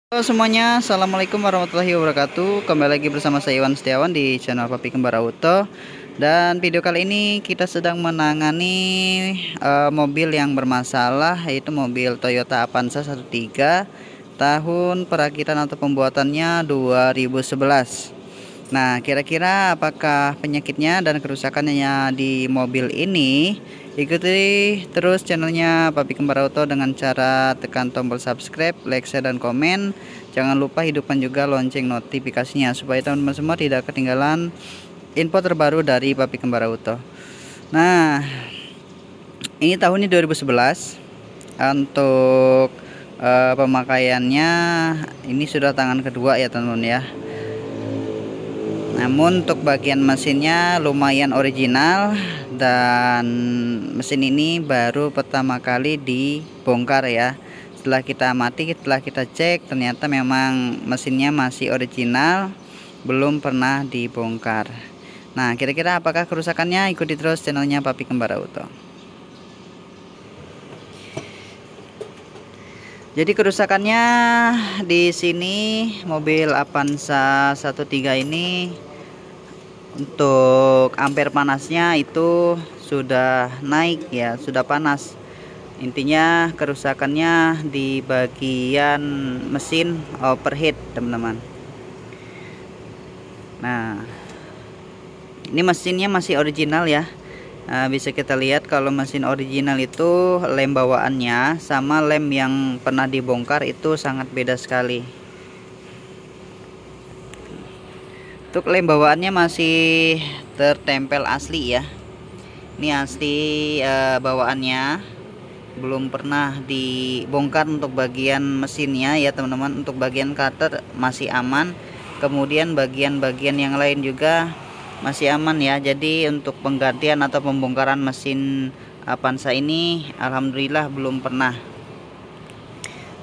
Halo semuanya, assalamualaikum warahmatullahi wabarakatuh. Kembali lagi bersama saya Iwan Setiawan di channel Papi Kembar Auto. Dan video kali ini kita sedang menangani mobil yang bermasalah, yaitu mobil Toyota Avanza 13 tahun perakitan atau pembuatannya 2011. Nah, kira-kira apakah penyakitnya dan kerusakannya di mobil ini? Ikuti terus channelnya Papi Kembar Auto dengan cara tekan tombol subscribe, like, share, dan komen. Jangan lupa hidupkan juga lonceng notifikasinya supaya teman-teman semua tidak ketinggalan info terbaru dari Papi Kembar Auto. Nah, ini tahunnya 2011. Untuk pemakaiannya ini sudah tangan kedua ya teman-teman ya. Namun untuk bagian mesinnya lumayan original, dan mesin ini baru pertama kali dibongkar ya. Setelah kita amati, setelah kita cek, ternyata memang mesinnya masih original, belum pernah dibongkar. Nah, kira-kira apakah kerusakannya? Ikuti terus channelnya Papi Kembar Auto. Jadi kerusakannya di sini mobil Avanza 13 ini, untuk ampere panasnya itu sudah naik ya, sudah panas. Intinya kerusakannya di bagian mesin overheat teman-teman. Nah, ini mesinnya masih original ya. Bisa kita lihat kalau mesin original itu lem bawaannya sama lem yang pernah dibongkar itu sangat beda sekali. Untuk lem bawaannya masih tertempel asli ya. Ini asli bawaannya, belum pernah dibongkar. Untuk bagian mesinnya ya teman-teman, untuk bagian cutter masih aman. Kemudian bagian-bagian yang lain juga masih aman ya. Jadi untuk penggantian atau pembongkaran mesin Avanza ini alhamdulillah belum pernah.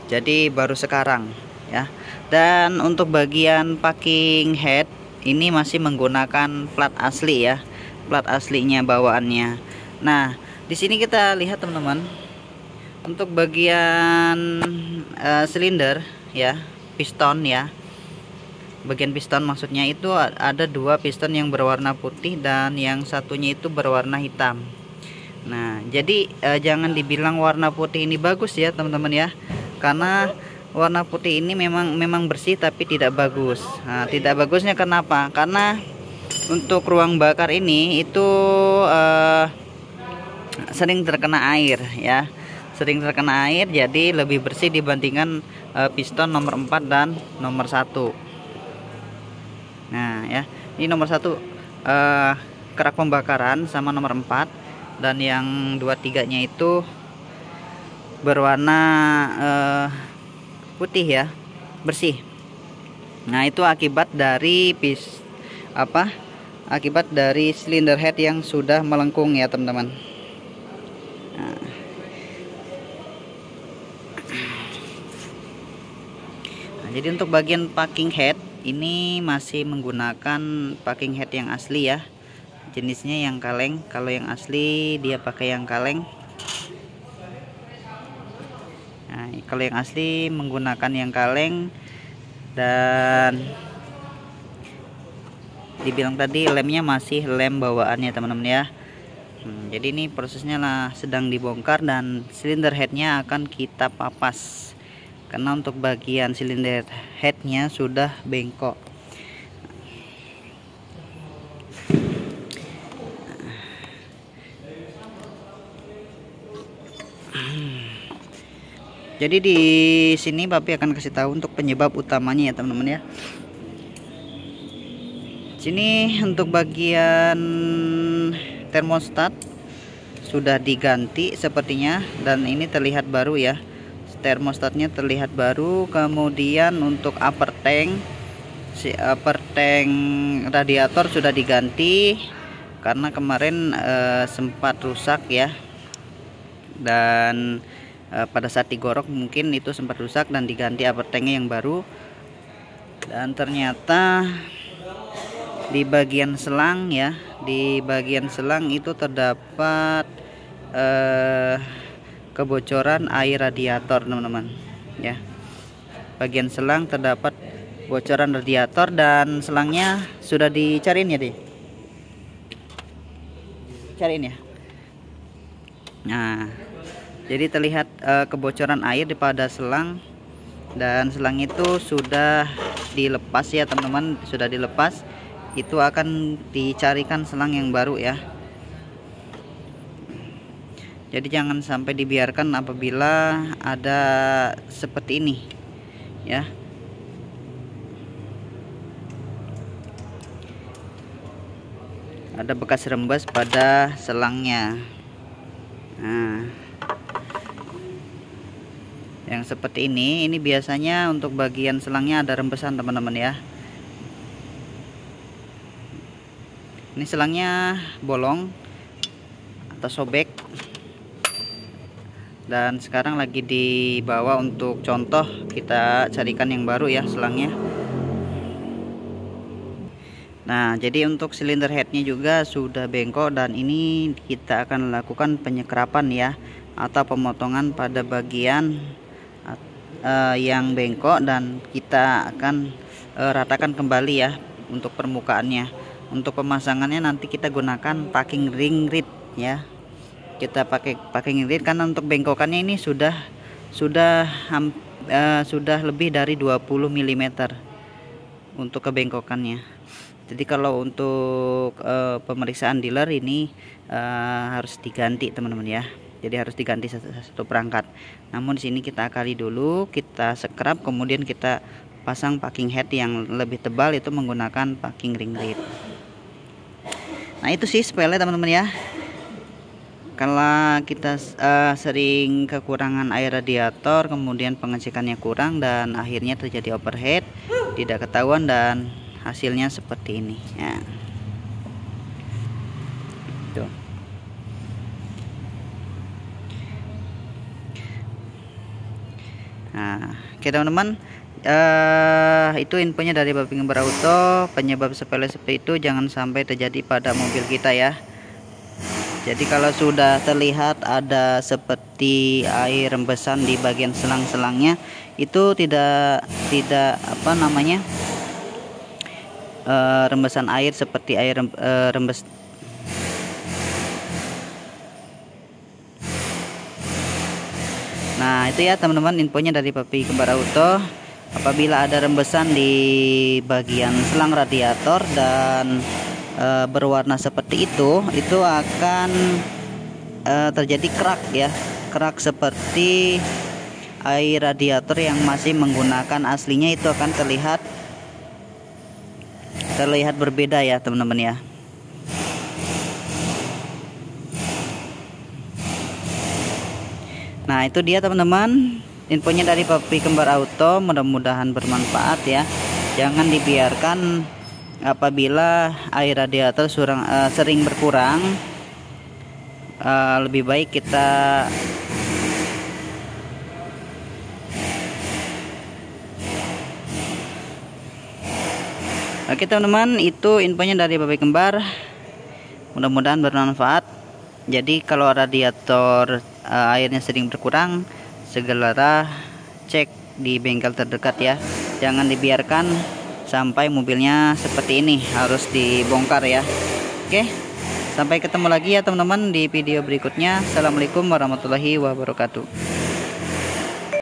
Jadi baru sekarang ya. Dan untuk bagian packing head ini masih menggunakan plat asli ya, plat aslinya bawaannya. Nah, di sini kita lihat teman-teman, untuk bagian silinder ya, piston ya, bagian piston maksudnya itu ada dua piston yang berwarna putih dan yang satunya itu berwarna hitam. Nah, jadi jangan dibilang warna putih ini bagus ya teman-teman ya, karena warna putih ini memang bersih tapi tidak bagus. Nah, tidak bagusnya kenapa? Karena untuk ruang bakar ini itu sering terkena air ya, sering terkena air, jadi lebih bersih dibandingkan piston nomor 4 dan nomor 1. Nah ya, ini nomor 1 kerak pembakaran sama nomor 4, dan yang 2-3 nya itu berwarna putih ya, bersih. Nah, itu akibat dari akibat dari silinder head yang sudah melengkung ya teman-teman. Nah, jadi untuk bagian packing head ini masih menggunakan packing head yang asli ya, jenisnya yang kaleng. Kalau yang asli dia pakai yang kaleng. Nah, kalau yang asli menggunakan yang kaleng, dan dibilang tadi lemnya masih lem bawaannya teman-teman ya. Jadi ini prosesnya lah sedang dibongkar, dan silinder headnya akan kita papas karena untuk bagian silinder headnya sudah bengkok. Jadi di sini Papi akan kasih tahu untuk penyebab utamanya ya teman-teman ya. Sini untuk bagian termostat sudah diganti sepertinya, dan ini terlihat baru ya. Termostatnya terlihat baru. Kemudian untuk upper tank, upper tank radiator sudah diganti karena kemarin sempat rusak ya. Dan pada saat digorok mungkin itu sempat rusak dan diganti upper tanknya yang baru. Dan ternyata di bagian selang ya, di bagian selang itu terdapat kebocoran air radiator teman-teman ya. bagian selang terdapat bocoran radiator, dan selangnya sudah dicariin ya, cariin ya. Nah, jadi terlihat kebocoran air pada selang, dan selang itu sudah dilepas ya teman-teman, sudah dilepas. Itu akan dicarikan selang yang baru ya. Jadi jangan sampai dibiarkan apabila ada seperti ini ya. Ada bekas rembes pada selangnya. Nah, yang seperti ini biasanya untuk bagian selangnya ada rembesan teman-teman ya. Ini selangnya bolong atau sobek, dan sekarang lagi dibawa untuk contoh, kita carikan yang baru ya selangnya. Nah, jadi untuk silinder headnya juga sudah bengkok, dan ini kita akan lakukan penyekrapan ya, atau pemotongan pada bagian yang bengkok, dan kita akan ratakan kembali ya untuk permukaannya. Untuk pemasangannya nanti kita gunakan packing ring grid ya. Kita pakai packing ring karena untuk bengkokannya ini sudah lebih dari 20 mm untuk kebengkokannya. Jadi kalau untuk pemeriksaan dealer ini harus diganti teman-teman ya. Jadi harus diganti satu perangkat. Namun di sini kita akali dulu, kita scrap, kemudian kita pasang packing head yang lebih tebal, itu menggunakan packing ring grid. Nah, itu sih sepele teman-teman ya. Kalau kita sering kekurangan air radiator, kemudian pengecekannya kurang, dan akhirnya terjadi overheat, tidak ketahuan, dan hasilnya seperti ini ya. Tuh. Nah, oke teman-teman, itu infonya dari Bapak Pengembara Auto. Penyebab sepele seperti itu jangan sampai terjadi pada mobil kita ya. Jadi kalau sudah terlihat ada seperti air rembesan di bagian selang-selangnya, itu tidak apa namanya, rembesan air seperti air rembes. Nah, itu ya teman-teman infonya dari Papi Kembar Auto. Apabila ada rembesan di bagian selang radiator dan berwarna seperti itu akan terjadi kerak ya, kerak seperti air radiator yang masih menggunakan aslinya, itu akan terlihat berbeda ya teman-teman ya. Nah, itu dia teman-teman infonya dari Papi Kembar Auto, mudah-mudahan bermanfaat ya. Jangan dibiarkan apabila air radiator sering berkurang, lebih baik kita oke teman-teman, itu infonya dari Papi Kembar, mudah-mudahan bermanfaat. Jadi kalau radiator airnya sering berkurang, segera cek di bengkel terdekat ya. Jangan dibiarkan sampai mobilnya seperti ini, harus dibongkar ya. Oke, sampai ketemu lagi ya teman-teman di video berikutnya. Assalamualaikum warahmatullahi wabarakatuh.